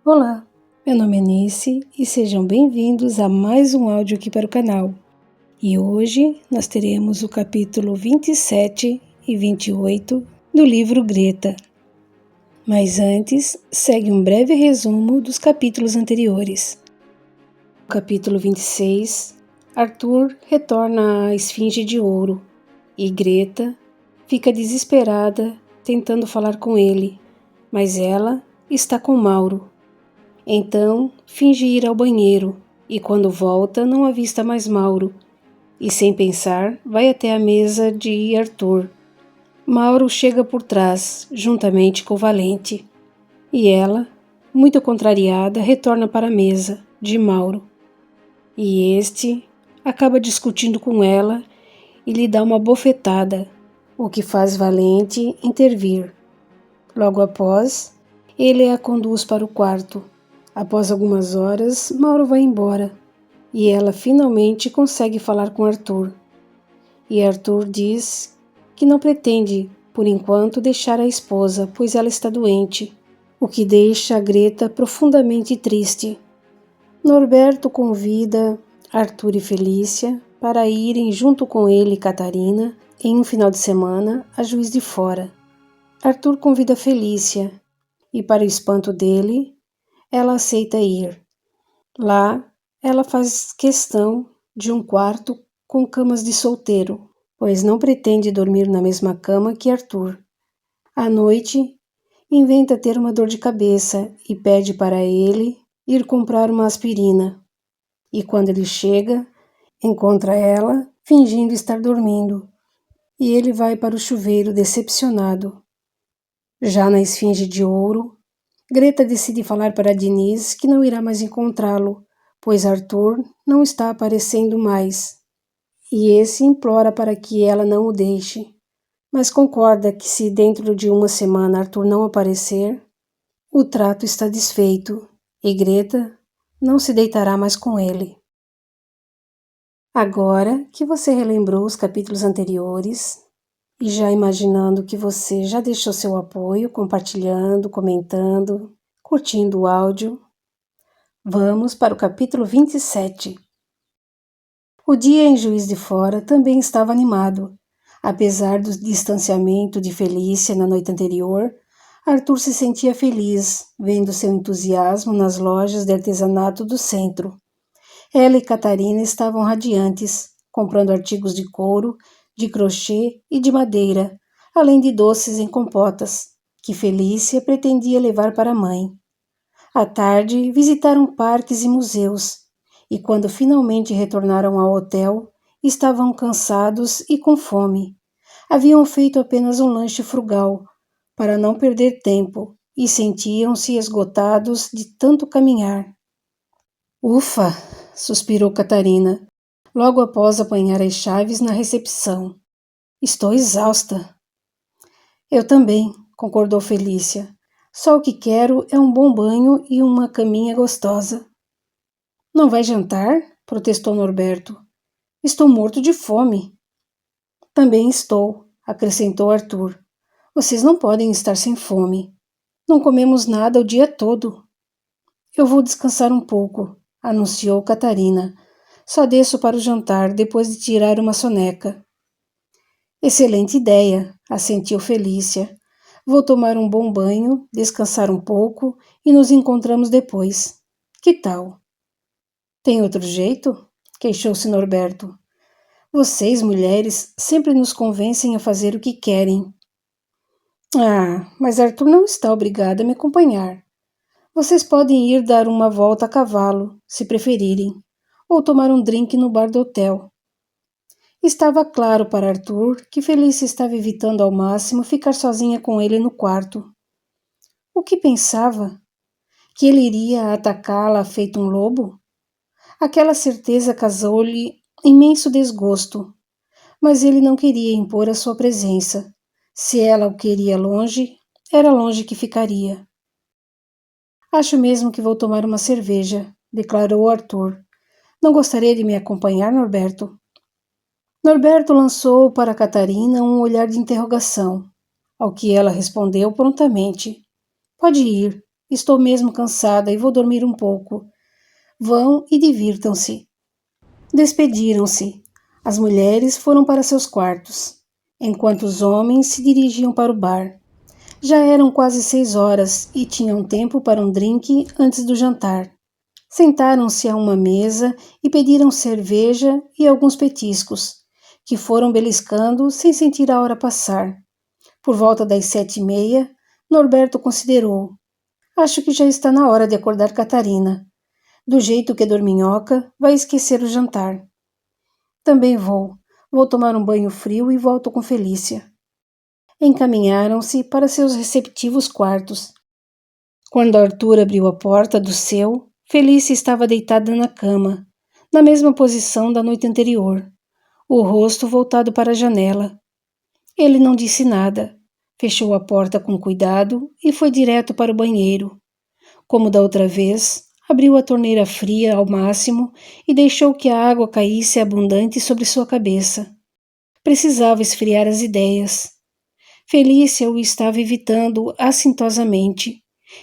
Olá, meu nome é Nice e sejam bem-vindos a mais um áudio aqui para o canal. E hoje nós teremos o capítulo 27 e 28 do livro Greta. Mas antes, segue um breve resumo dos capítulos anteriores. No capítulo 26, Arthur retorna à Esfinge de Ouro e Greta fica desesperada tentando falar com ele, mas ela está com Mauro. Então, finge ir ao banheiro, e quando volta não avista mais Mauro, e sem pensar, vai até a mesa de Arthur. Mauro chega por trás, juntamente com Valente, e ela, muito contrariada, retorna para a mesa de Mauro. E este acaba discutindo com ela e lhe dá uma bofetada, o que faz Valente intervir. Logo após, ele a conduz para o quarto. Após algumas horas, Mauro vai embora e ela finalmente consegue falar com Arthur. E Arthur diz que não pretende, por enquanto, deixar a esposa, pois ela está doente, o que deixa a Greta profundamente triste. Norberto convida Arthur e Felícia para irem junto com ele e Catarina em um final de semana a Juiz de Fora. Arthur convida Felícia e, para o espanto dele, ela aceita ir. Lá, ela faz questão de um quarto com camas de solteiro, pois não pretende dormir na mesma cama que Arthur. À noite, inventa ter uma dor de cabeça e pede para ele ir comprar uma aspirina. E quando ele chega, encontra ela fingindo estar dormindo, e ele vai para o chuveiro decepcionado. Já na Esfinge de Ouro, Greta decide falar para Diniz que não irá mais encontrá-lo, pois Arthur não está aparecendo mais, e esse implora para que ela não o deixe, mas concorda que se dentro de uma semana Arthur não aparecer, o trato está desfeito e Greta não se deitará mais com ele. Agora que você relembrou os capítulos anteriores, e já imaginando que você já deixou seu apoio, compartilhando, comentando, curtindo o áudio, vamos para o capítulo 27. O dia em Juiz de Fora também estava animado. Apesar do distanciamento de Felícia na noite anterior, Arthur se sentia feliz, vendo seu entusiasmo nas lojas de artesanato do centro. Ela e Catarina estavam radiantes, comprando artigos de couro, de crochê e de madeira, além de doces em compotas, que Felícia pretendia levar para a mãe. À tarde, visitaram parques e museus, e quando finalmente retornaram ao hotel, estavam cansados e com fome. Haviam feito apenas um lanche frugal, para não perder tempo, e sentiam-se esgotados de tanto caminhar. Ufa! Suspirou Catarina, logo após apanhar as chaves na recepção. Estou exausta. Eu também, concordou Felícia. Só o que quero é um bom banho e uma caminha gostosa. Não vai jantar? Protestou Norberto. Estou morto de fome. Também estou, acrescentou Arthur. Vocês não podem estar sem fome. Não comemos nada o dia todo. Eu vou descansar um pouco, anunciou Catarina. Só desço para o jantar depois de tirar uma soneca. Excelente ideia, assentiu Felícia. Vou tomar um bom banho, descansar um pouco e nos encontramos depois. Que tal? Tem outro jeito? Queixou-se Norberto. Vocês, mulheres, sempre nos convencem a fazer o que querem. Ah, mas Arthur não está obrigado a me acompanhar. Vocês podem ir dar uma volta a cavalo, se preferirem, ou tomar um drink no bar do hotel. Estava claro para Arthur que Felícia estava evitando ao máximo ficar sozinha com ele no quarto. O que pensava? Que ele iria atacá-la feito um lobo? Aquela certeza causou-lhe imenso desgosto, mas ele não queria impor a sua presença. Se ela o queria longe, era longe que ficaria. Acho mesmo que vou tomar uma cerveja, declarou Arthur. Não gostaria de me acompanhar, Norberto? Norberto lançou para Catarina um olhar de interrogação, ao que ela respondeu prontamente. Pode ir, Estou mesmo cansada e vou dormir um pouco. Vão e divirtam-se. Despediram-se. As mulheres foram para seus quartos, enquanto os homens se dirigiam para o bar. Já eram quase 6 horas e tinham tempo para um drink antes do jantar. Sentaram-se a uma mesa e pediram cerveja e alguns petiscos, que foram beliscando sem sentir a hora passar. Por volta das 7h30, Norberto considerou: acho que já está na hora de acordar Catarina. Do jeito que dorminhoca, vai esquecer o jantar. Também vou. Vou tomar um banho frio e volto com Felícia. Encaminharam-se para seus respectivos quartos. Quando Arthur abriu a porta do seu, Felícia estava deitada na cama, na mesma posição da noite anterior, o rosto voltado para a janela. Ele não disse nada, fechou a porta com cuidado e foi direto para o banheiro. Como da outra vez, abriu a torneira fria ao máximo e deixou que a água caísse abundante sobre sua cabeça. Precisava esfriar as ideias. Felícia o estava evitando assintosamente,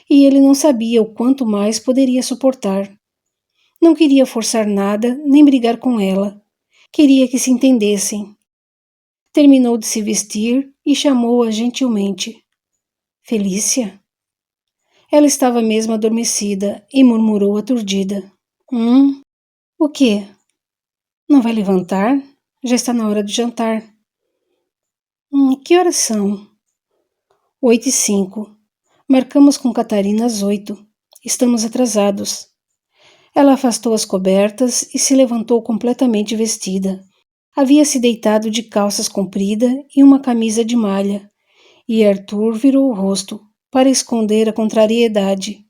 e ele não sabia o quanto mais poderia suportar. Não queria forçar nada nem brigar com ela. Queria que se entendessem. Terminou de se vestir e chamou-a gentilmente. Felícia? Ela estava mesmo adormecida e murmurou aturdida. O quê? Não vai levantar? Já está na hora de jantar. Que horas são? 8h05. Marcamos com Catarina às 8. Estamos atrasados. Ela afastou as cobertas e se levantou completamente vestida. Havia se deitado de calças compridas e uma camisa de malha, e Arthur virou o rosto, para esconder a contrariedade.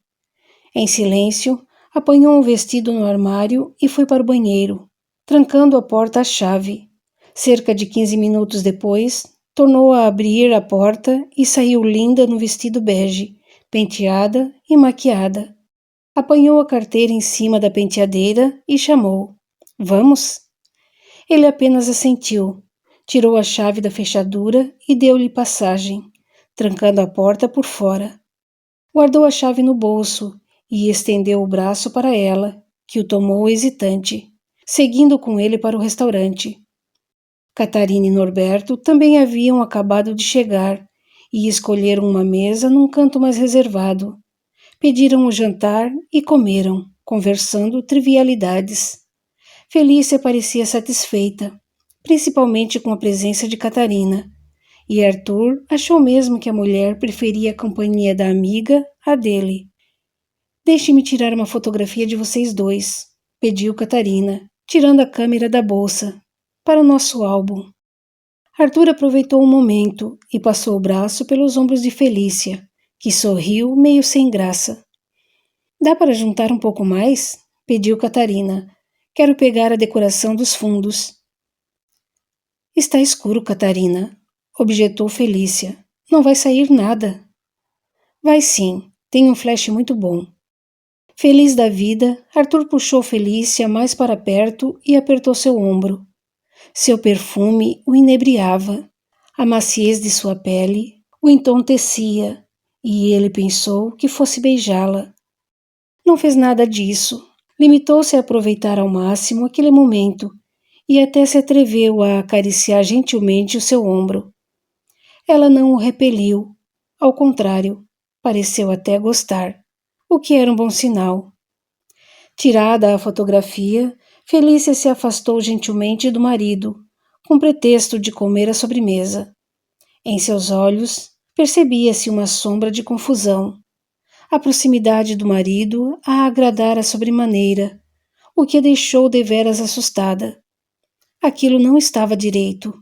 Em silêncio, apanhou um vestido no armário e foi para o banheiro, trancando a porta à chave. Cerca de 15 minutos depois, tornou a abrir a porta e saiu linda no vestido bege, penteada e maquiada. Apanhou a carteira em cima da penteadeira e chamou. Vamos? Ele apenas assentiu, tirou a chave da fechadura e deu-lhe passagem, trancando a porta por fora. Guardou a chave no bolso e estendeu o braço para ela, que o tomou hesitante, seguindo com ele para o restaurante. Catarina e Norberto também haviam acabado de chegar e escolheram uma mesa num canto mais reservado. Pediram o jantar e comeram, conversando trivialidades. Felícia parecia satisfeita, principalmente com a presença de Catarina, e Arthur achou mesmo que a mulher preferia a companhia da amiga à dele. Deixe-me tirar uma fotografia de vocês dois, pediu Catarina, tirando a câmera da bolsa, para o nosso álbum. Arthur aproveitou o momento e passou o braço pelos ombros de Felícia, que sorriu meio sem graça. Dá para juntar um pouco mais? Pediu Catarina. Quero pegar a decoração dos fundos. Está escuro, Catarina, objetou Felícia. Não vai sair nada. Vai sim, tem um flash muito bom. Feliz da vida, Arthur puxou Felícia mais para perto e apertou seu ombro. Seu perfume o inebriava, a maciez de sua pele o entontecia, e ele pensou que fosse beijá-la. Não fez nada disso. Limitou-se a aproveitar ao máximo aquele momento e até se atreveu a acariciar gentilmente o seu ombro. Ela não o repeliu, ao contrário, pareceu até gostar, o que era um bom sinal. Tirada a fotografia, Felícia se afastou gentilmente do marido, com pretexto de comer a sobremesa. Em seus olhos percebia-se uma sombra de confusão. A proximidade do marido a agradara sobremaneira, o que a deixou deveras assustada. Aquilo não estava direito.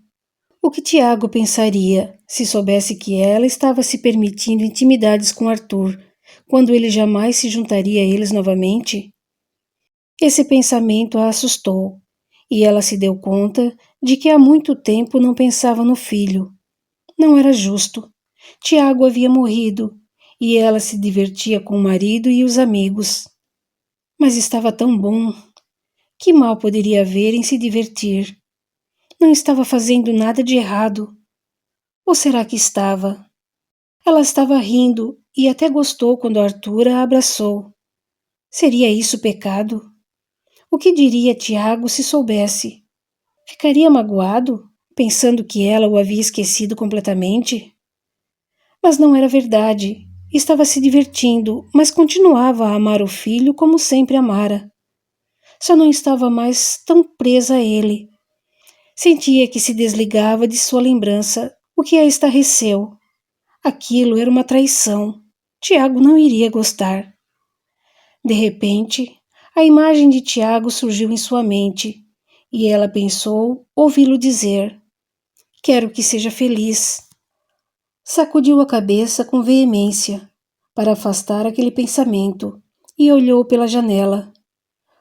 O que Tiago pensaria se soubesse que ela estava se permitindo intimidades com Arthur, quando ele jamais se juntaria a eles novamente? Esse pensamento a assustou, e ela se deu conta de que há muito tempo não pensava no filho. Não era justo. Tiago havia morrido, e ela se divertia com o marido e os amigos. Mas estava tão bom. Que mal poderia haver em se divertir? Não estava fazendo nada de errado. Ou será que estava? Ela estava rindo e até gostou quando Arthur a abraçou. Seria isso pecado? O que diria Tiago se soubesse? Ficaria magoado, pensando que ela o havia esquecido completamente? Mas não era verdade. Estava se divertindo, mas continuava a amar o filho como sempre amara. Só não estava mais tão presa a ele. Sentia que se desligava de sua lembrança, o que a estarreceu. Aquilo era uma traição. Tiago não iria gostar. De repente, a imagem de Tiago surgiu em sua mente, e ela pensou ouvi-lo dizer: "Quero que seja feliz." Sacudiu a cabeça com veemência, para afastar aquele pensamento, e olhou pela janela.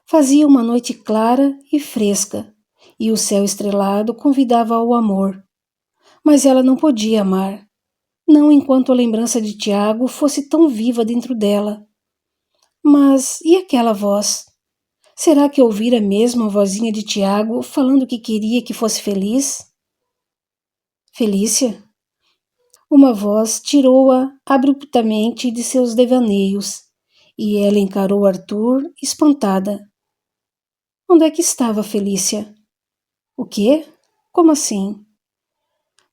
Fazia uma noite clara e fresca, e o céu estrelado convidava ao amor. Mas ela não podia amar, não enquanto a lembrança de Tiago fosse tão viva dentro dela. Mas e aquela voz? Será que ouvira mesmo a vozinha de Tiago falando que queria que fosse feliz? Felícia? Uma voz tirou-a abruptamente de seus devaneios, e ela encarou Arthur, espantada. Onde é que estava Felícia? O quê? Como assim?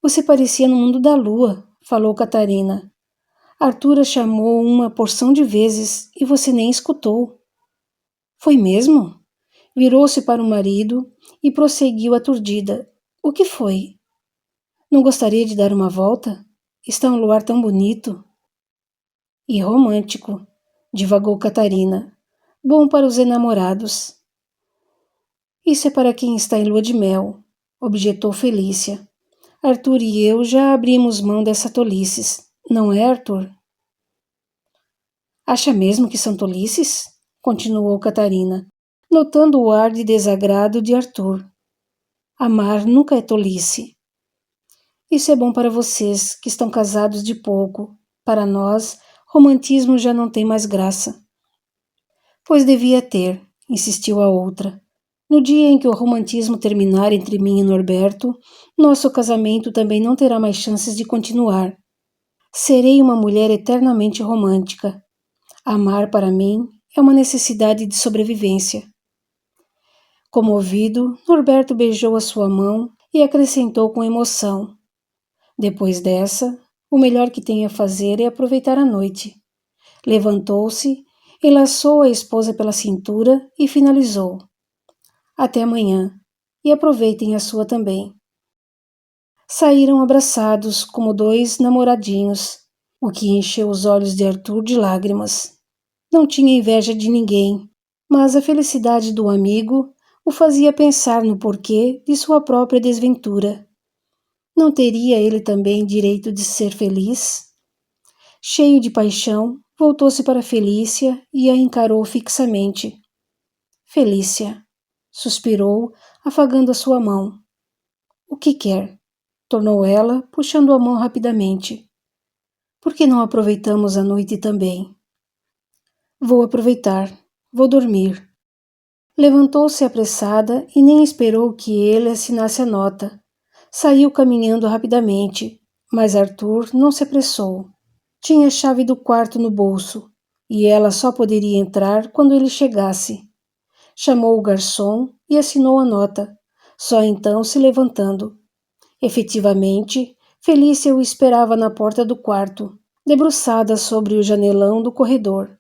Você parecia no mundo da lua, falou Catarina. Arthur a chamou uma porção de vezes e você nem escutou. Foi mesmo? Virou-se para o marido e prosseguiu aturdida. O que foi? Não gostaria de dar uma volta? Está um luar tão bonito. E romântico, divagou Catarina. Bom para os enamorados. Isso é para quem está em lua de mel, objetou Felícia. Arthur e eu já abrimos mão dessa tolices, não é, Arthur? Acha mesmo que são tolices? Continuou Catarina, notando o ar de desagrado de Arthur. Amar nunca é tolice. Isso é bom para vocês, que estão casados de pouco. Para nós, romantismo já não tem mais graça. Pois devia ter, insistiu a outra. No dia em que o romantismo terminar entre mim e Norberto, nosso casamento também não terá mais chances de continuar. Serei uma mulher eternamente romântica. Amar, para mim, é uma necessidade de sobrevivência. Comovido, Norberto beijou a sua mão e acrescentou com emoção. Depois dessa, o melhor que tem a fazer é aproveitar a noite. Levantou-se, enlaçou a esposa pela cintura e finalizou. Até amanhã, e aproveitem a sua também. Saíram abraçados como dois namoradinhos, o que encheu os olhos de Arthur de lágrimas. Não tinha inveja de ninguém, mas a felicidade do amigo o fazia pensar no porquê de sua própria desventura. Não teria ele também direito de ser feliz? Cheio de paixão, voltou-se para Felícia e a encarou fixamente. Felícia, suspirou, afagando a sua mão. O que quer? Tornou ela, puxando a mão rapidamente. Por que não aproveitamos a noite também? Vou aproveitar. Vou dormir. Levantou-se apressada e nem esperou que ele assinasse a nota. Saiu caminhando rapidamente, mas Arthur não se apressou. Tinha a chave do quarto no bolso, e ela só poderia entrar quando ele chegasse. Chamou o garçom e assinou a nota, só então se levantando. Efetivamente, Felícia o esperava na porta do quarto, debruçada sobre o janelão do corredor.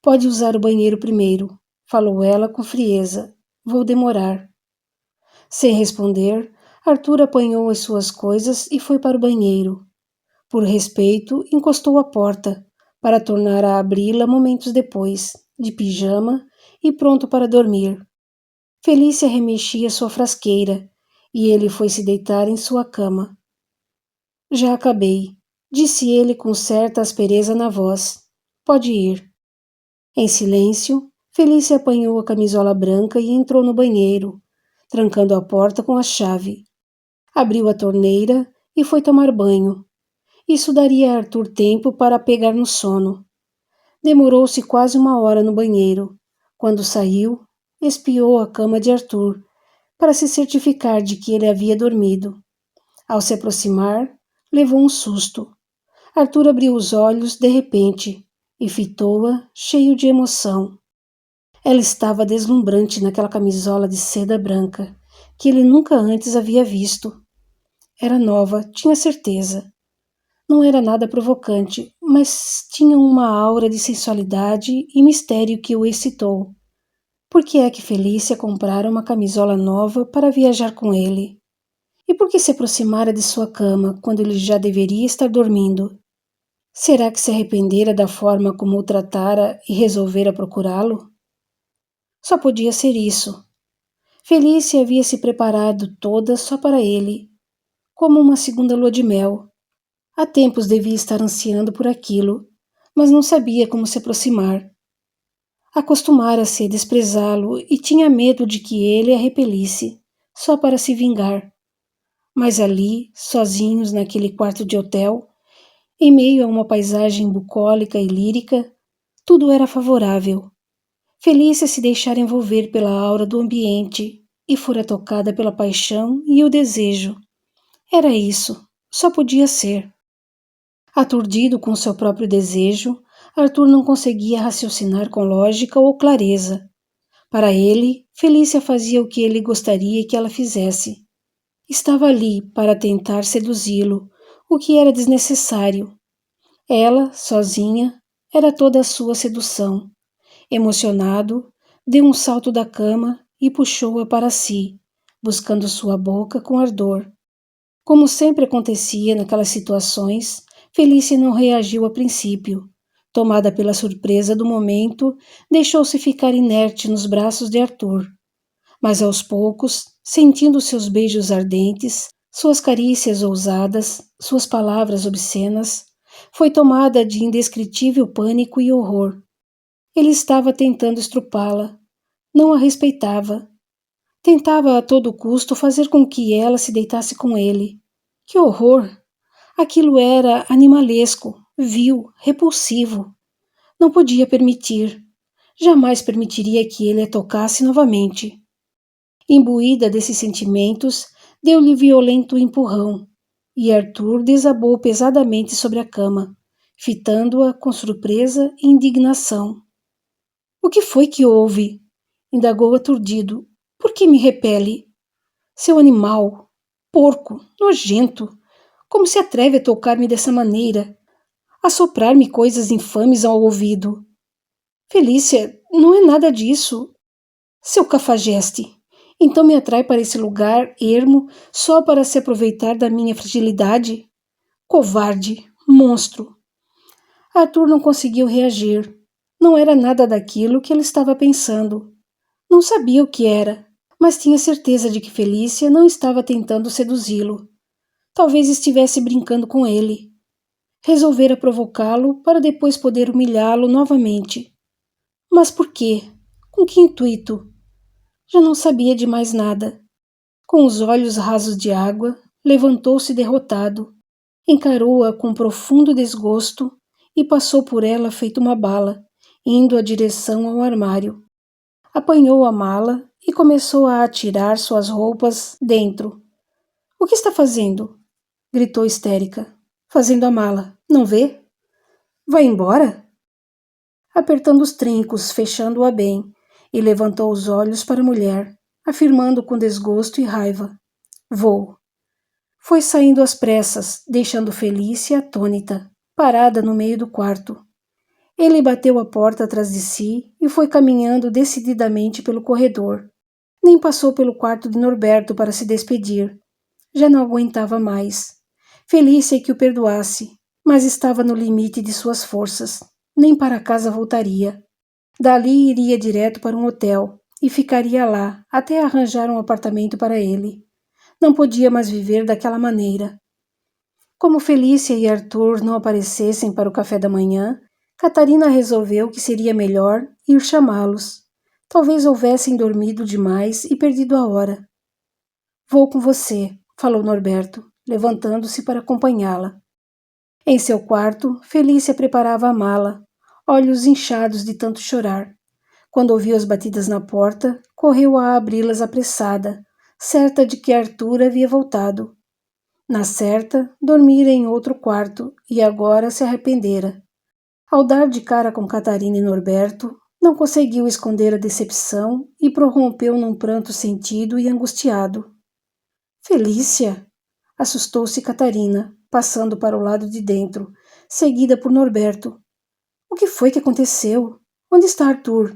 Pode usar o banheiro primeiro, falou ela com frieza. Vou demorar. Sem responder, Arthur apanhou as suas coisas e foi para o banheiro. Por respeito, encostou a porta, para tornar a abri-la momentos depois, de pijama e pronto para dormir. Felícia remexia sua frasqueira, e ele foi se deitar em sua cama. Já acabei, disse ele com certa aspereza na voz. Pode ir. Em silêncio, Felícia apanhou a camisola branca e entrou no banheiro, trancando a porta com a chave. Abriu a torneira e foi tomar banho. Isso daria a Arthur tempo para pegar no sono. Demorou-se quase 1 hora no banheiro. Quando saiu, espiou a cama de Arthur, para se certificar de que ele havia dormido. Ao se aproximar, levou um susto. Arthur abriu os olhos de repente e fitou-a, cheio de emoção. Ela estava deslumbrante naquela camisola de seda branca, que ele nunca antes havia visto. Era nova, tinha certeza. Não era nada provocante, mas tinha uma aura de sensualidade e mistério que o excitou. Por que é que Felícia comprara uma camisola nova para viajar com ele? E por que se aproximara de sua cama quando ele já deveria estar dormindo? Será que se arrependera da forma como o tratara e resolvera procurá-lo? Só podia ser isso. Felícia havia se preparado toda só para ele, como uma segunda lua de mel. Há tempos devia estar ansiando por aquilo, mas não sabia como se aproximar. Acostumara-se a desprezá-lo e tinha medo de que ele a repelisse, só para se vingar. Mas ali, sozinhos naquele quarto de hotel, em meio a uma paisagem bucólica e lírica, tudo era favorável. Felícia se deixara envolver pela aura do ambiente e fora tocada pela paixão e o desejo. Era isso, só podia ser. Aturdido com seu próprio desejo, Arthur não conseguia raciocinar com lógica ou clareza. Para ele, Felícia fazia o que ele gostaria que ela fizesse. Estava ali para tentar seduzi-lo, o que era desnecessário. Ela, sozinha, era toda a sua sedução. Emocionado, deu um salto da cama e puxou-a para si, buscando sua boca com ardor. Como sempre acontecia naquelas situações, Felícia não reagiu a princípio. Tomada pela surpresa do momento, deixou-se ficar inerte nos braços de Arthur. Mas aos poucos, sentindo seus beijos ardentes, suas carícias ousadas, suas palavras obscenas, foi tomada de indescritível pânico e horror. Ele estava tentando estrupá-la. Não a respeitava. Tentava a todo custo fazer com que ela se deitasse com ele. Que horror! Aquilo era animalesco, vil, repulsivo. Não podia permitir. Jamais permitiria que ele a tocasse novamente. Imbuída desses sentimentos, deu-lhe violento empurrão, e Arthur desabou pesadamente sobre a cama, fitando-a com surpresa e indignação. O que foi que houve? Indagou aturdido. Por que me repele? Seu animal, porco, nojento, como se atreve a tocar-me dessa maneira, a soprar-me coisas infames ao ouvido? Felícia, não é nada disso. Seu cafajeste, então me atrai para esse lugar ermo só para se aproveitar da minha fragilidade? Covarde, monstro. Arthur não conseguiu reagir. Não era nada daquilo que ele estava pensando. Não sabia o que era, mas tinha certeza de que Felícia não estava tentando seduzi-lo. Talvez estivesse brincando com ele. Resolvera provocá-lo para depois poder humilhá-lo novamente. Mas por quê? Com que intuito? Já não sabia de mais nada. Com os olhos rasos de água, levantou-se derrotado, encarou-a com profundo desgosto e passou por ela feito uma bala, indo a direção ao armário. Apanhou a mala e começou a atirar suas roupas dentro. — O que está fazendo? Gritou histérica. — Fazendo a mala. Não vê? Vai embora? Apertando os trincos, fechando-a bem, e levantou os olhos para a mulher, afirmando com desgosto e raiva: — Vou. Foi saindo às pressas, deixando Felícia atônita, parada no meio do quarto. Ele bateu a porta atrás de si e foi caminhando decididamente pelo corredor. Nem passou pelo quarto de Norberto para se despedir. Já não aguentava mais. Felícia que o perdoasse, mas estava no limite de suas forças. Nem para casa voltaria. Dali iria direto para um hotel e ficaria lá até arranjar um apartamento para ele. Não podia mais viver daquela maneira. Como Felícia e Arthur não aparecessem para o café da manhã, Catarina resolveu que seria melhor ir chamá-los. Talvez houvessem dormido demais e perdido a hora. — Vou com você, falou Norberto, levantando-se para acompanhá-la. Em seu quarto, Felícia preparava a mala, olhos inchados de tanto chorar. Quando ouviu as batidas na porta, correu a abri-las apressada, certa de que Arthur havia voltado. Na certa, dormira em outro quarto e agora se arrependera. Ao dar de cara com Catarina e Norberto, não conseguiu esconder a decepção e prorrompeu num pranto sentido e angustiado. Felícia! Assustou-se Catarina, passando para o lado de dentro, seguida por Norberto. O que foi que aconteceu? Onde está Arthur?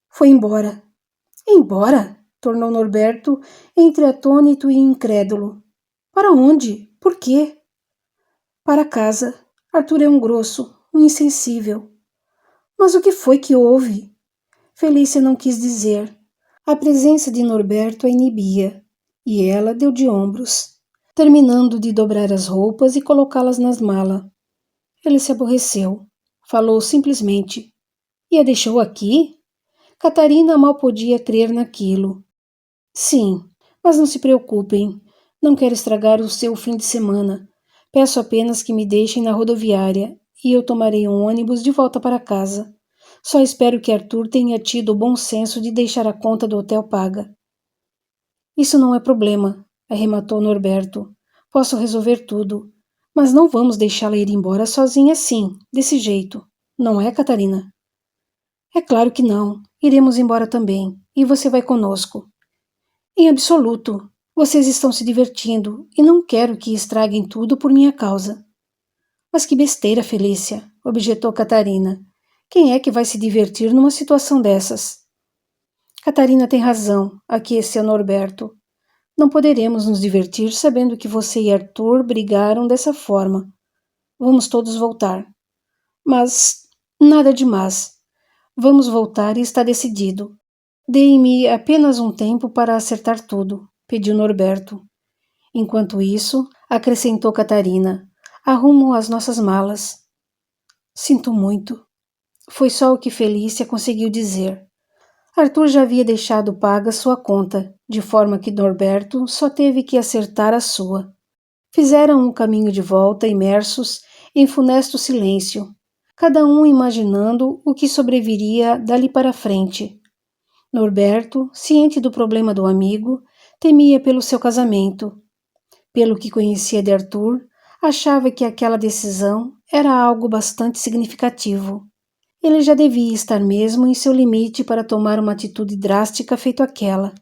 Foi embora. Embora? Tornou Norberto, entre atônito e incrédulo. Para onde? Por quê? Para casa. Arthur é um grosso, um insensível. Mas o que foi que houve? Felícia não quis dizer. A presença de Norberto a inibia, e ela deu de ombros, terminando de dobrar as roupas e colocá-las nas malas. Ele se aborreceu. Falou simplesmente. E a deixou aqui? Catarina mal podia crer naquilo. Sim, mas não se preocupem. Não quero estragar o seu fim de semana. Peço apenas que me deixem na rodoviária e eu tomarei um ônibus de volta para casa. Só espero que Arthur tenha tido o bom senso de deixar a conta do hotel paga. Isso não é problema, arrematou Norberto. Posso resolver tudo. Mas não vamos deixá-la ir embora sozinha assim, desse jeito. Não é, Catarina? É claro que não. Iremos embora também. E você vai conosco. Em absoluto. Vocês estão se divertindo e não quero que estraguem tudo por minha causa. Mas que besteira, Felícia, objetou Catarina. Quem é que vai se divertir numa situação dessas? Catarina tem razão, aqueceu Norberto. Não poderemos nos divertir sabendo que você e Arthur brigaram dessa forma. Vamos todos voltar. Mas nada demais. Vamos voltar e está decidido. Deem-me apenas um tempo para acertar tudo, pediu Norberto. Enquanto isso, acrescentou Catarina, arrumo as nossas malas. Sinto muito. Foi só o que Felícia conseguiu dizer. Arthur já havia deixado paga sua conta, de forma que Norberto só teve que acertar a sua. Fizeram um caminho de volta imersos em funesto silêncio, cada um imaginando o que sobreviria dali para frente. Norberto, ciente do problema do amigo, temia pelo seu casamento. Pelo que conhecia de Arthur, achava que aquela decisão era algo bastante significativo. Ele já devia estar mesmo em seu limite para tomar uma atitude drástica feito aquela.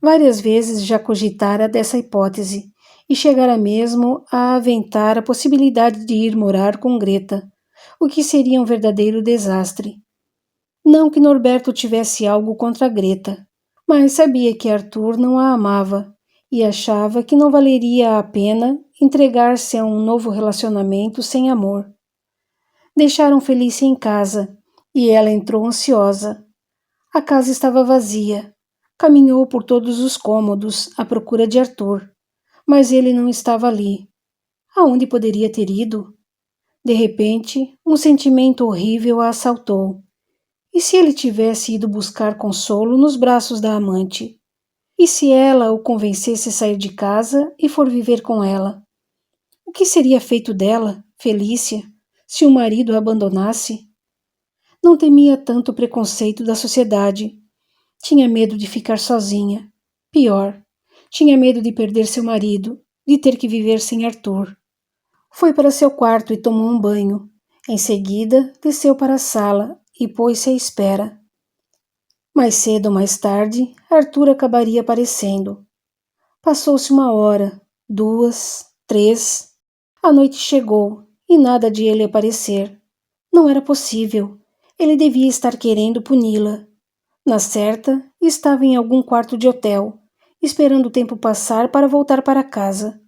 Várias vezes já cogitara dessa hipótese e chegara mesmo a aventar a possibilidade de ir morar com Greta, o que seria um verdadeiro desastre. Não que Norberto tivesse algo contra Greta, mas sabia que Arthur não a amava e achava que não valeria a pena entregar-se a um novo relacionamento sem amor. Deixaram Felícia em casa e ela entrou ansiosa. A casa estava vazia. Caminhou por todos os cômodos à procura de Arthur, mas ele não estava ali. Aonde poderia ter ido? De repente, um sentimento horrível a assaltou. E se ele tivesse ido buscar consolo nos braços da amante? E se ela o convencesse a sair de casa e for viver com ela? O que seria feito dela, Felícia, se o marido a abandonasse? Não temia tanto o preconceito da sociedade. Tinha medo de ficar sozinha. Pior, tinha medo de perder seu marido, de ter que viver sem Arthur. Foi para seu quarto e tomou um banho. Em seguida, desceu para a sala e pôs-se à espera. Mais cedo ou mais tarde, Arthur acabaria aparecendo. Passou-se 1 hora, 2, 3. A noite chegou e nada de ele aparecer. Não era possível. Ele devia estar querendo puni-la. Na certa, estava em algum quarto de hotel, esperando o tempo passar para voltar para casa.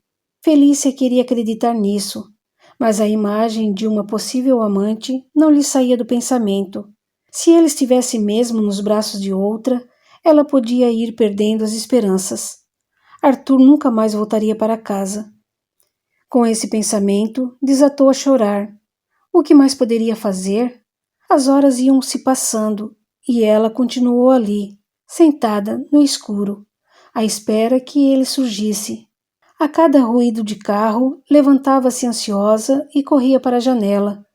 Felícia queria acreditar nisso, mas a imagem de uma possível amante não lhe saía do pensamento. Se ele estivesse mesmo nos braços de outra, ela podia ir perdendo as esperanças. Arthur nunca mais voltaria para casa. Com esse pensamento, desatou a chorar. O que mais poderia fazer? As horas iam se passando e ela continuou ali, sentada no escuro, à espera que ele surgisse. A cada ruído de carro, levantava-se ansiosa e corria para a janela,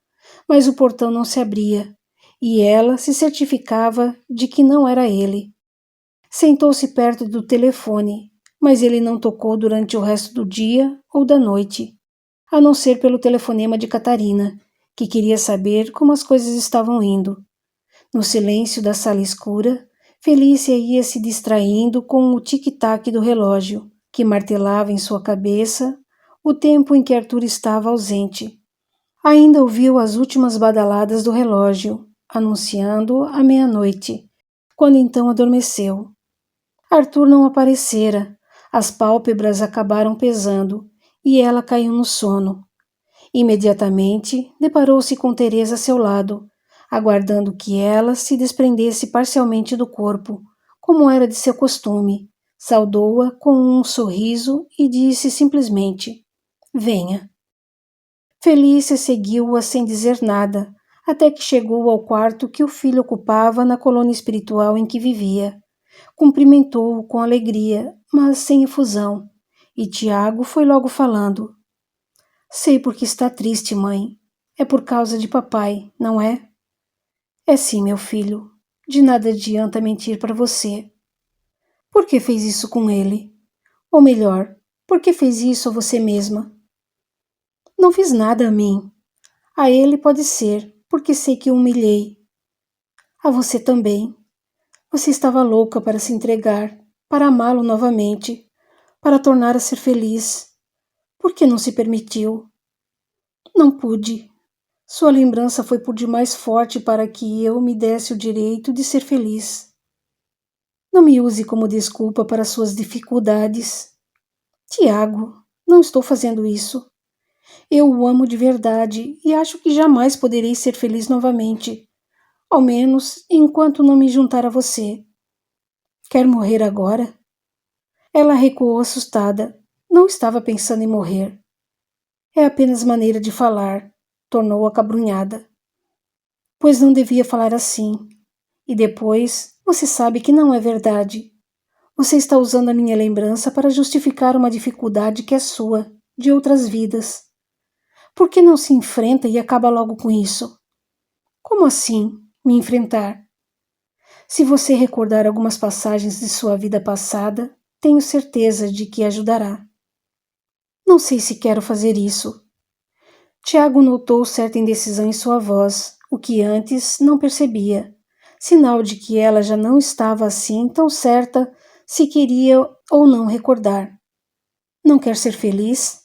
mas o portão não se abria, e ela se certificava de que não era ele. Sentou-se perto do telefone, mas ele não tocou durante o resto do dia ou da noite, a não ser pelo telefonema de Catarina, que queria saber como as coisas estavam indo. No silêncio da sala escura, Felícia ia se distraindo com o tic-tac do relógio, que martelava em sua cabeça o tempo em que Arthur estava ausente. Ainda ouviu as últimas badaladas do relógio, anunciando a meia-noite, quando então adormeceu. Arthur não aparecera, as pálpebras acabaram pesando e ela caiu no sono. Imediatamente deparou-se com Teresa a seu lado, aguardando que ela se desprendesse parcialmente do corpo, como era de seu costume. Saudou-a com um sorriso e disse simplesmente: "Venha." Felícia seguiu-a sem dizer nada, até que chegou ao quarto que o filho ocupava na colônia espiritual em que vivia. Cumprimentou-o com alegria, mas sem efusão, e Tiago foi logo falando: "Sei por que está triste, mãe. É por causa de papai, não é?" "É sim, meu filho. De nada adianta mentir para você." "Por que fez isso com ele? Ou melhor, por que fez isso a você mesma?" "Não fiz nada a mim. A ele pode ser, porque sei que o humilhei. A você também. Você estava louca para se entregar, para amá-lo novamente, para tornar a ser feliz. Por que não se permitiu?" "Não pude. Sua lembrança foi por demais forte para que eu me desse o direito de ser feliz. Não me use como desculpa para suas dificuldades." "Tiago, não estou fazendo isso. Eu o amo de verdade e acho que jamais poderei ser feliz novamente, ao menos enquanto não me juntar a você. Quer morrer agora?" Ela recuou assustada. Não estava pensando em morrer. "É apenas maneira de falar", tornou acabrunhada. "Pois não devia falar assim. E depois, você sabe que não é verdade. Você está usando a minha lembrança para justificar uma dificuldade que é sua, de outras vidas. Por que não se enfrenta e acaba logo com isso?" "Como assim, me enfrentar?" "Se você recordar algumas passagens de sua vida passada, tenho certeza de que ajudará." "Não sei se quero fazer isso." Tiago notou certa indecisão em sua voz, o que antes não percebia, sinal de que ela já não estava assim tão certa se queria ou não recordar. "Não quer ser feliz?"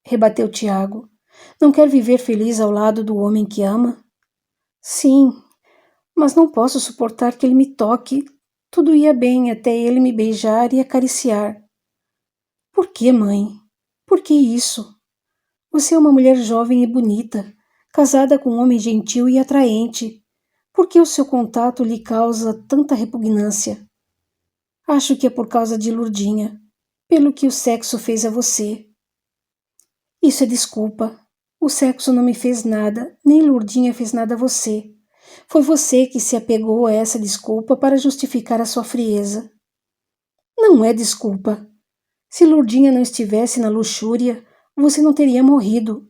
rebateu Tiago. "Não quer viver feliz ao lado do homem que ama?" "Sim, mas não posso suportar que ele me toque. Tudo ia bem até ele me beijar e acariciar." "Por que, mãe? Por que isso? Você é uma mulher jovem e bonita, casada com um homem gentil e atraente. Por que o seu contato lhe causa tanta repugnância?" "Acho que é por causa de Lurdinha, pelo que o sexo fez a você." "Isso é desculpa. O sexo não me fez nada, nem Lurdinha fez nada a você. Foi você que se apegou a essa desculpa para justificar a sua frieza." "Não é desculpa. Se Lurdinha não estivesse na luxúria, você não teria morrido.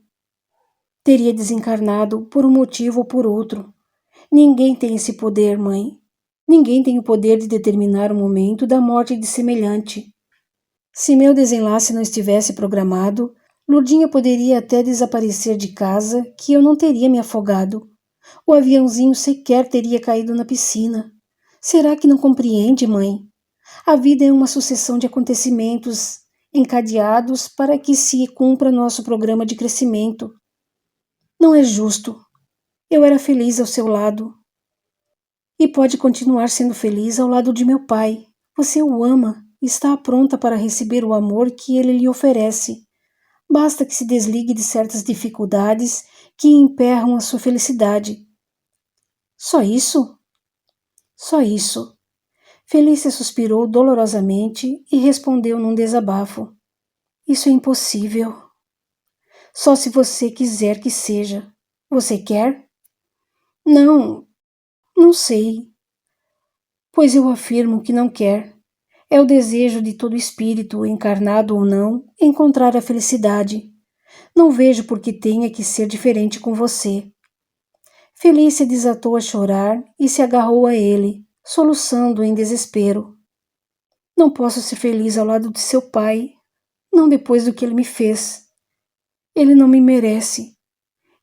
Teria desencarnado por um motivo ou por outro. Ninguém tem esse poder, mãe. Ninguém tem o poder de determinar o momento da morte de semelhante. Se meu desenlace não estivesse programado, Lurdinha poderia até desaparecer de casa que eu não teria me afogado. O aviãozinho sequer teria caído na piscina. Será que não compreende, mãe? A vida é uma sucessão de acontecimentos encadeados para que se cumpra nosso programa de crescimento. Não é justo. Eu era feliz ao seu lado. E pode continuar sendo feliz ao lado de meu pai. Você o ama e está pronta para receber o amor que ele lhe oferece. Basta que se desligue de certas dificuldades que emperram a sua felicidade." "Só isso?" "Só isso." Felícia suspirou dolorosamente e respondeu num desabafo: "Isso é impossível." "Só se você quiser que seja. Você quer?" "Não, não sei." "Pois eu afirmo que não quer. É o desejo de todo espírito, encarnado ou não, encontrar a felicidade. Não vejo por que tenha que ser diferente com você." Felícia desatou a chorar e se agarrou a ele, soluçando em desespero. Não posso ser feliz ao lado de seu pai, não depois do que ele me fez. Ele não me merece.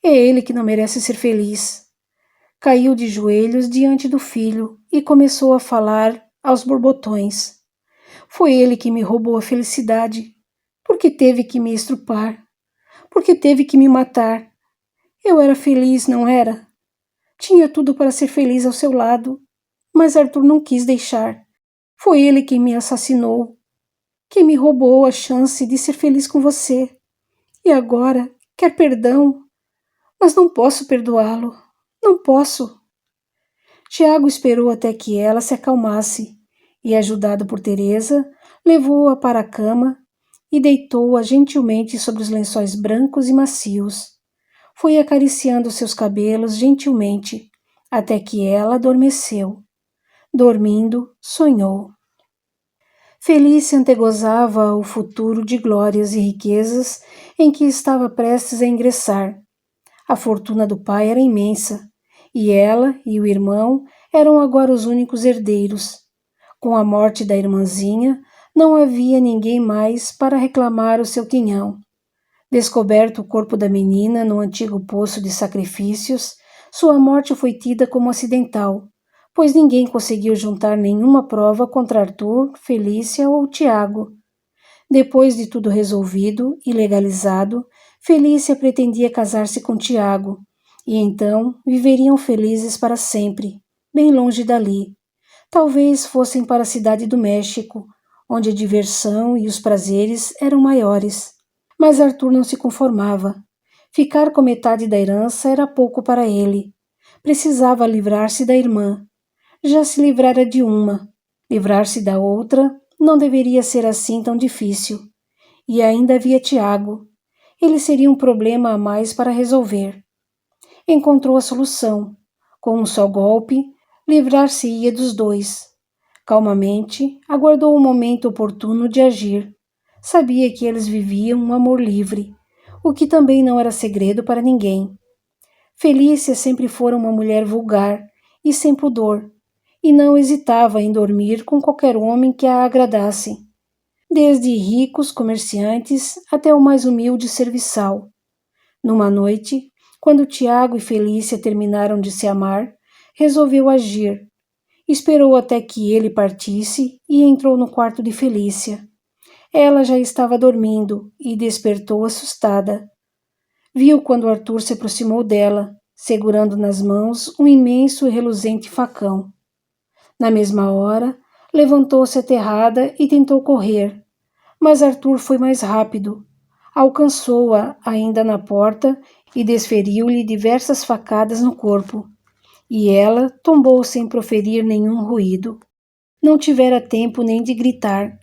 É ele que não merece ser feliz. Caiu de joelhos diante do filho e começou a falar aos borbotões. Foi ele que me roubou a felicidade, porque teve que me estrupar, porque teve que me matar. Eu era feliz, não era? Tinha tudo para ser feliz ao seu lado, mas Arthur não quis deixar. Foi ele quem me assassinou, quem me roubou a chance de ser feliz com você. E agora quer perdão, mas não posso perdoá-lo. Não posso. Tiago esperou até que ela se acalmasse e, ajudado por Teresa, levou-a para a cama e deitou-a gentilmente sobre os lençóis brancos e macios. Foi acariciando seus cabelos gentilmente, até que ela adormeceu. Dormindo, sonhou. Felícia antegozava o futuro de glórias e riquezas em que estava prestes a ingressar. A fortuna do pai era imensa, e ela e o irmão eram agora os únicos herdeiros. Com a morte da irmãzinha, não havia ninguém mais para reclamar o seu quinhão. Descoberto o corpo da menina no antigo poço de sacrifícios, sua morte foi tida como acidental, pois ninguém conseguiu juntar nenhuma prova contra Arthur, Felícia ou Tiago. Depois de tudo resolvido e legalizado, Felícia pretendia casar-se com Tiago, e então viveriam felizes para sempre, bem longe dali. Talvez fossem para a cidade do México, onde a diversão e os prazeres eram maiores. Mas Arthur não se conformava. Ficar com metade da herança era pouco para ele. Precisava livrar-se da irmã. Já se livrara de uma. Livrar-se da outra não deveria ser assim tão difícil. E ainda havia Tiago. Ele seria um problema a mais para resolver. Encontrou a solução. Com um só golpe, livrar-se-ia dos dois. Calmamente, aguardou o momento oportuno de agir. Sabia que eles viviam um amor livre, o que também não era segredo para ninguém. Felícia sempre fora uma mulher vulgar e sem pudor, e não hesitava em dormir com qualquer homem que a agradasse, desde ricos comerciantes até o mais humilde serviçal. Numa noite, quando Tiago e Felícia terminaram de se amar, resolveu agir. Esperou até que ele partisse e entrou no quarto de Felícia. Ela já estava dormindo e despertou assustada. Viu quando Arthur se aproximou dela, segurando nas mãos um imenso e reluzente facão. Na mesma hora, levantou-se aterrada e tentou correr, mas Arthur foi mais rápido. Alcançou-a ainda na porta e desferiu-lhe diversas facadas no corpo, e ela tombou sem proferir nenhum ruído. Não tivera tempo nem de gritar.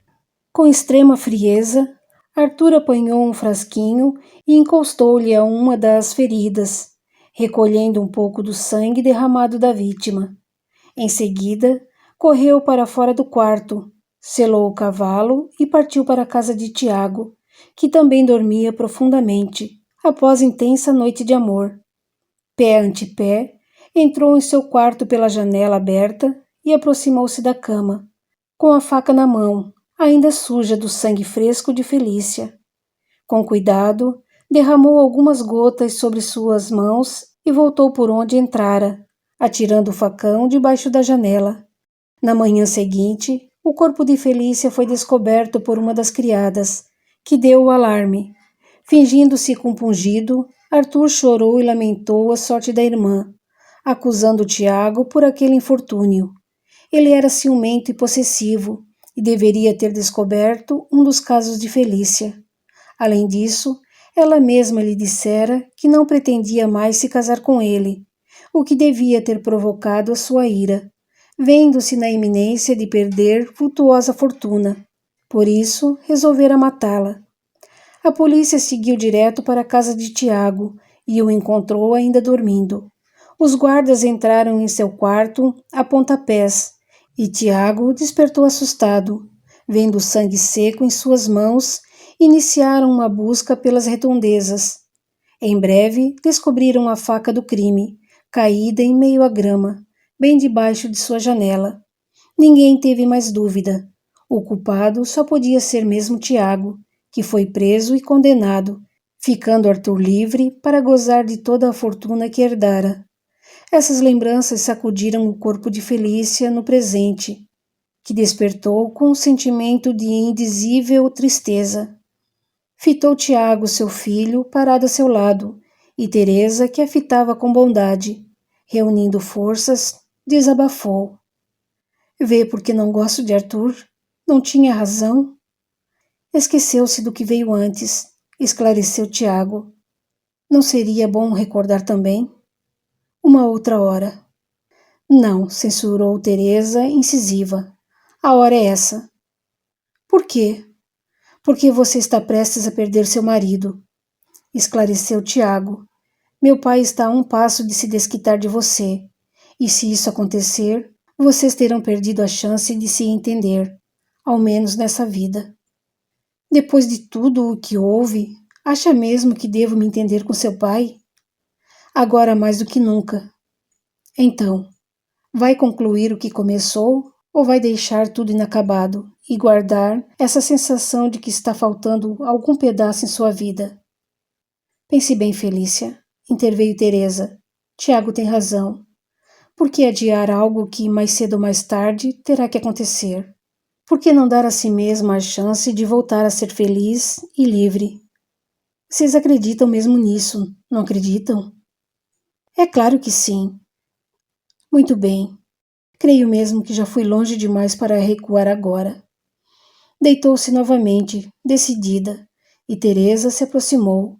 Com extrema frieza, Arthur apanhou um frasquinho e encostou-lhe a uma das feridas, recolhendo um pouco do sangue derramado da vítima. Em seguida, correu para fora do quarto, selou o cavalo e partiu para a casa de Tiago, que também dormia profundamente, após intensa noite de amor. Pé ante pé, entrou em seu quarto pela janela aberta e aproximou-se da cama, com a faca na mão, ainda suja do sangue fresco de Felícia. Com cuidado, derramou algumas gotas sobre suas mãos e voltou por onde entrara, atirando o facão debaixo da janela. Na manhã seguinte, o corpo de Felícia foi descoberto por uma das criadas, que deu o alarme. Fingindo-se compungido, Arthur chorou e lamentou a sorte da irmã, acusando Tiago por aquele infortúnio. Ele era ciumento e possessivo, e deveria ter descoberto um dos casos de Felícia. Além disso, ela mesma lhe dissera que não pretendia mais se casar com ele, o que devia ter provocado a sua ira, vendo-se na iminência de perder vultuosa fortuna. Por isso, resolvera matá-la. A polícia seguiu direto para a casa de Tiago e o encontrou ainda dormindo. Os guardas entraram em seu quarto a pontapés e Tiago despertou assustado. Vendo o sangue seco em suas mãos, iniciaram uma busca pelas redondezas. Em breve, descobriram a faca do crime, caída em meio à grama, bem debaixo de sua janela. Ninguém teve mais dúvida. O culpado só podia ser mesmo Tiago, que foi preso e condenado, ficando Arthur livre para gozar de toda a fortuna que herdara. Essas lembranças sacudiram o corpo de Felícia no presente, que despertou com um sentimento de indizível tristeza. Fitou Tiago, seu filho, parado a seu lado, e Teresa, que a fitava com bondade. Reunindo forças, desabafou. Vê porque não gosto de Arthur? Não tinha razão? Esqueceu-se do que veio antes, esclareceu Tiago. Não seria bom recordar também? Uma outra hora. Não, censurou Teresa, incisiva. A hora é essa. Por quê? Porque você está prestes a perder seu marido, esclareceu Tiago. Meu pai está a um passo de se desquitar de você, e se isso acontecer, vocês terão perdido a chance de se entender, ao menos nessa vida. Depois de tudo o que houve, acha mesmo que devo me entender com seu pai? Agora mais do que nunca. Então, vai concluir o que começou ou vai deixar tudo inacabado e guardar essa sensação de que está faltando algum pedaço em sua vida? Pense bem, Felícia, interveio Teresa. Tiago tem razão. Por que adiar algo que, mais cedo ou mais tarde, terá que acontecer? Por que não dar a si mesma a chance de voltar a ser feliz e livre? Vocês acreditam mesmo nisso, não acreditam? É claro que sim. Muito bem. Creio mesmo que já fui longe demais para recuar agora. Deitou-se novamente, decidida, e Teresa se aproximou.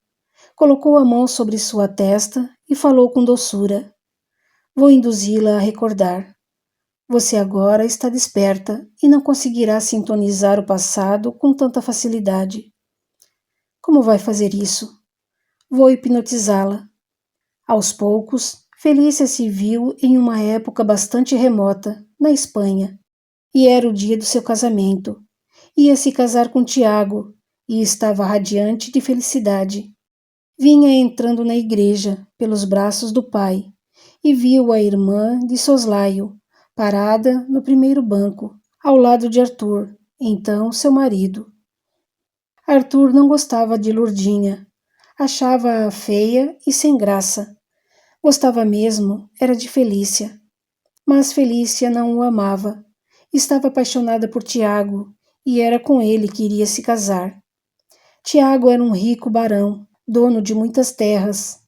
Colocou a mão sobre sua testa e falou com doçura. Vou induzi-la a recordar. Você agora está desperta e não conseguirá sintonizar o passado com tanta facilidade. Como vai fazer isso? Vou hipnotizá-la. Aos poucos, Felícia se viu em uma época bastante remota, na Espanha, e era o dia do seu casamento. Ia se casar com Tiago e estava radiante de felicidade. Vinha entrando na igreja, pelos braços do pai, e viu a irmã de soslaio, parada no primeiro banco, ao lado de Arthur, então seu marido. Arthur não gostava de Lourdinha, achava-a feia e sem graça. Gostava mesmo, era de Felícia. Mas Felícia não o amava. Estava apaixonada por Tiago, e era com ele que iria se casar. Tiago era um rico barão, dono de muitas terras,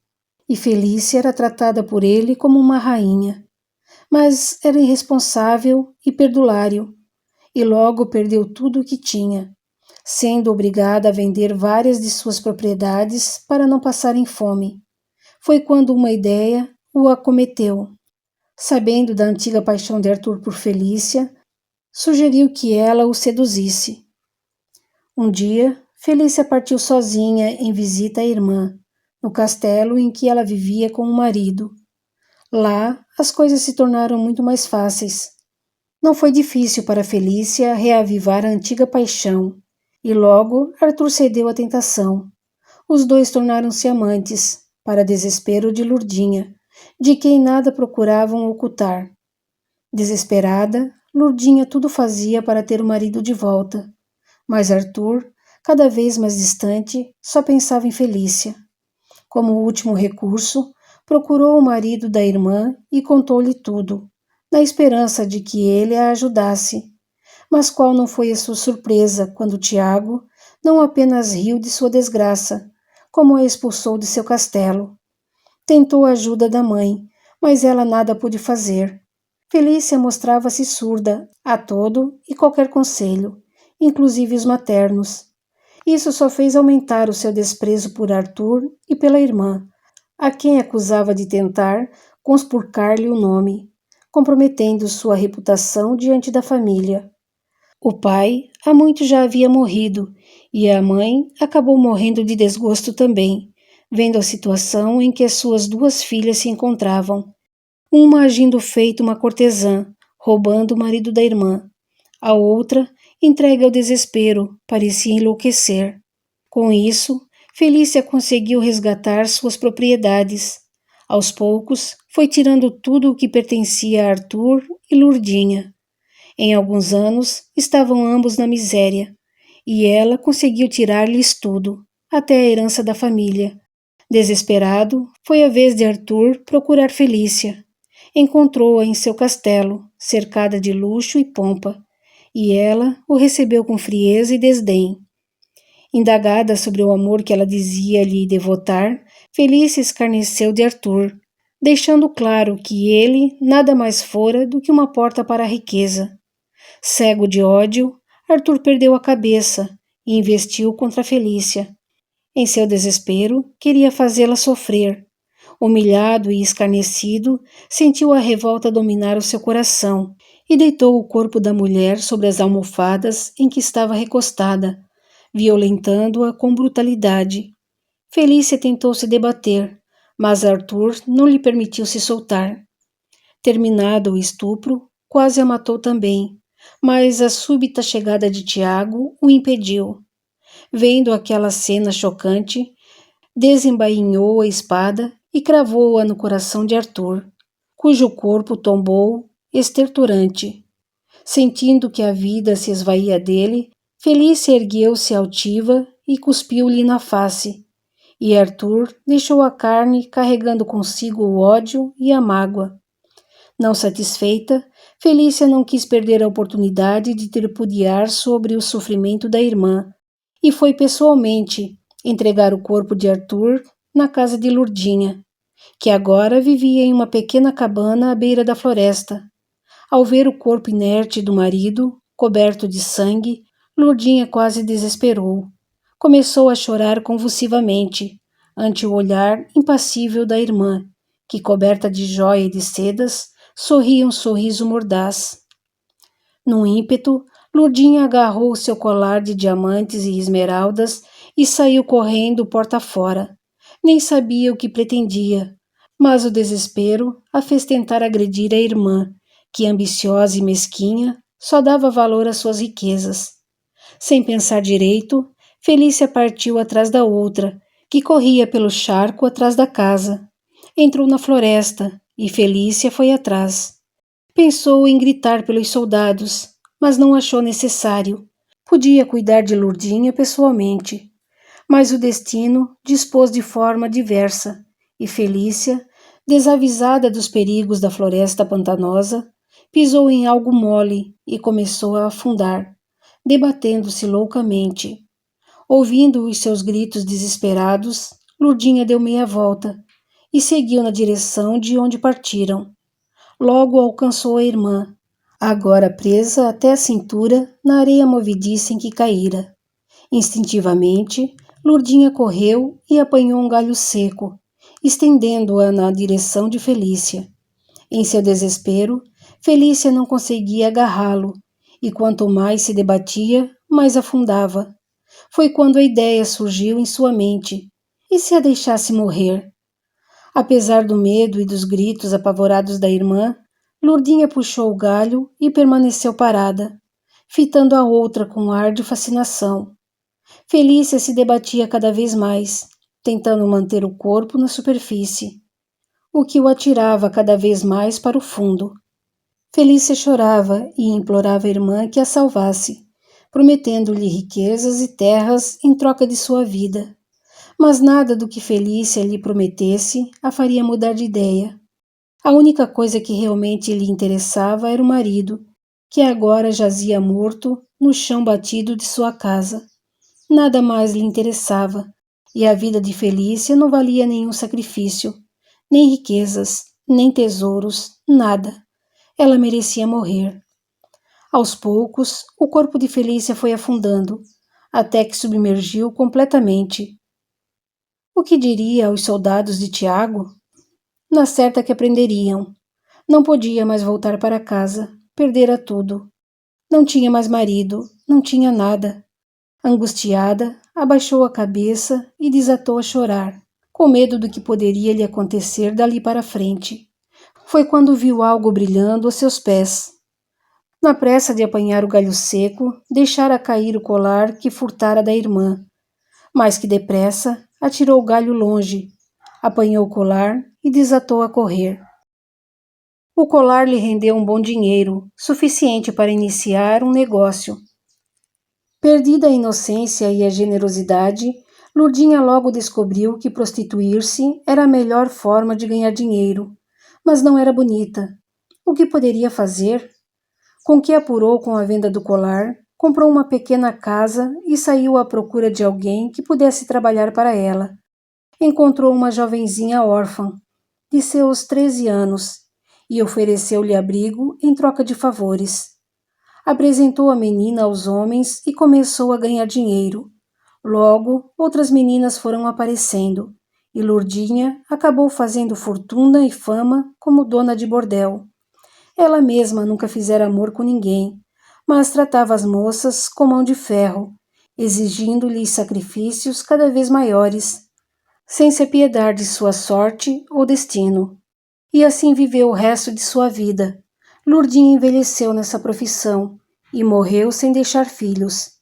e Felícia era tratada por ele como uma rainha. Mas era irresponsável e perdulário, e logo perdeu tudo o que tinha, sendo obrigada a vender várias de suas propriedades para não passarem fome. Foi quando uma ideia o acometeu. Sabendo da antiga paixão de Arthur por Felícia, sugeriu que ela o seduzisse. Um dia, Felícia partiu sozinha em visita à irmã, no castelo em que ela vivia com o marido. Lá, as coisas se tornaram muito mais fáceis. Não foi difícil para Felícia reavivar a antiga paixão, e logo Arthur cedeu à tentação. Os dois tornaram-se amantes, para desespero de Lourdinha, de quem nada procuravam ocultar. Desesperada, Lourdinha tudo fazia para ter o marido de volta, mas Arthur, cada vez mais distante, só pensava em Felícia. Como último recurso, procurou o marido da irmã e contou-lhe tudo, na esperança de que ele a ajudasse. Mas qual não foi a sua surpresa quando Tiago não apenas riu de sua desgraça, como a expulsou de seu castelo. Tentou a ajuda da mãe, mas ela nada pôde fazer. Felícia mostrava-se surda a todo e qualquer conselho, inclusive os maternos. Isso só fez aumentar o seu desprezo por Arthur e pela irmã, a quem acusava de tentar conspurcar-lhe o nome, comprometendo sua reputação diante da família. O pai há muito já havia morrido, e a mãe acabou morrendo de desgosto também, vendo a situação em que as suas duas filhas se encontravam. Uma agindo feito uma cortesã, roubando o marido da irmã. A outra, entregue ao desespero, parecia enlouquecer. Com isso, Felícia conseguiu resgatar suas propriedades. Aos poucos, foi tirando tudo o que pertencia a Arthur e Lourdinha. Em alguns anos, estavam ambos na miséria, e ela conseguiu tirar-lhes tudo, até a herança da família. Desesperado, foi a vez de Arthur procurar Felícia. Encontrou-a em seu castelo, cercada de luxo e pompa, e ela o recebeu com frieza e desdém. Indagada sobre o amor que ela dizia lhe devotar, Felícia escarneceu de Arthur, deixando claro que ele nada mais fora do que uma porta para a riqueza. Cego de ódio, Arthur perdeu a cabeça e investiu contra Felícia. Em seu desespero, queria fazê-la sofrer. Humilhado e escarnecido, sentiu a revolta dominar o seu coração e deitou o corpo da mulher sobre as almofadas em que estava recostada, violentando-a com brutalidade. Felícia tentou se debater, mas Arthur não lhe permitiu se soltar. Terminado o estupro, quase a matou também, mas a súbita chegada de Tiago o impediu. Vendo aquela cena chocante, desembainhou a espada e cravou-a no coração de Arthur, cujo corpo tombou estertorante. Sentindo que a vida se esvaía dele, Felícia ergueu-se altiva e cuspiu-lhe na face, e Arthur deixou a carne carregando consigo o ódio e a mágoa. Não satisfeita, Felícia não quis perder a oportunidade de tripudiar sobre o sofrimento da irmã, e foi pessoalmente entregar o corpo de Arthur na casa de Lurdinha, que agora vivia em uma pequena cabana à beira da floresta. Ao ver o corpo inerte do marido, coberto de sangue, Lurdinha quase desesperou. Começou a chorar convulsivamente, ante o olhar impassível da irmã, que, coberta de jóia e de sedas, sorria um sorriso mordaz. Num ímpeto, Lurdinha agarrou seu colar de diamantes e esmeraldas e saiu correndo porta fora. Nem sabia o que pretendia, mas o desespero a fez tentar agredir a irmã, que, ambiciosa e mesquinha, só dava valor às suas riquezas. Sem pensar direito, Felícia partiu atrás da outra, que corria pelo charco atrás da casa. Entrou na floresta e Felícia foi atrás. Pensou em gritar pelos soldados, mas não achou necessário. Podia cuidar de Lurdinha pessoalmente. Mas o destino dispôs de forma diversa, e Felícia, desavisada dos perigos da floresta pantanosa, pisou em algo mole e começou a afundar, debatendo-se loucamente. Ouvindo os seus gritos desesperados, Lurdinha deu meia volta e seguiu na direção de onde partiram. Logo alcançou a irmã, agora presa até a cintura na areia movediça em que caíra. Instintivamente, Lurdinha correu e apanhou um galho seco, estendendo-a na direção de Felícia. Em seu desespero, Felícia não conseguia agarrá-lo, e quanto mais se debatia, mais afundava. Foi quando a ideia surgiu em sua mente. E se a deixasse morrer? Apesar do medo e dos gritos apavorados da irmã, Lurdinha puxou o galho e permaneceu parada, fitando a outra com ar de fascinação. Felícia se debatia cada vez mais, tentando manter o corpo na superfície, o que o atirava cada vez mais para o fundo. Felícia chorava e implorava a irmã que a salvasse, prometendo-lhe riquezas e terras em troca de sua vida. Mas nada do que Felícia lhe prometesse a faria mudar de ideia. A única coisa que realmente lhe interessava era o marido, que agora jazia morto no chão batido de sua casa. Nada mais lhe interessava, e a vida de Felícia não valia nenhum sacrifício, nem riquezas, nem tesouros, nada. Ela merecia morrer. Aos poucos, o corpo de Felícia foi afundando, até que submergiu completamente. O que diria aos soldados de Tiago? Na certa que aprenderiam. Não podia mais voltar para casa, perdera tudo. Não tinha mais marido, não tinha nada. Angustiada, abaixou a cabeça e desatou a chorar, com medo do que poderia lhe acontecer dali para frente. Foi quando viu algo brilhando a seus pés. Na pressa de apanhar o galho seco, deixara cair o colar que furtara da irmã. Mais que depressa, atirou o galho longe, apanhou o colar e desatou a correr. O colar lhe rendeu um bom dinheiro, suficiente para iniciar um negócio. Perdida a inocência e a generosidade, Lourdinha logo descobriu que prostituir-se era a melhor forma de ganhar dinheiro, mas não era bonita. O que poderia fazer? Com que apurou com a venda do colar, comprou uma pequena casa e saiu à procura de alguém que pudesse trabalhar para ela. Encontrou uma jovenzinha órfã, de seus 13 anos, e ofereceu-lhe abrigo em troca de favores. Apresentou a menina aos homens e começou a ganhar dinheiro. Logo, outras meninas foram aparecendo, e Lourdinha acabou fazendo fortuna e fama como dona de bordel. Ela mesma nunca fizera amor com ninguém, mas tratava as moças com mão de ferro, exigindo-lhes sacrifícios cada vez maiores, sem se apiedar de sua sorte ou destino. E assim viveu o resto de sua vida. Lourdinha envelheceu nessa profissão e morreu sem deixar filhos,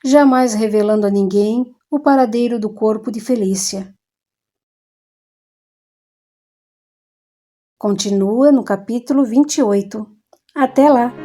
jamais revelando a ninguém o paradeiro do corpo de Felícia. Continua no capítulo 28. Até lá!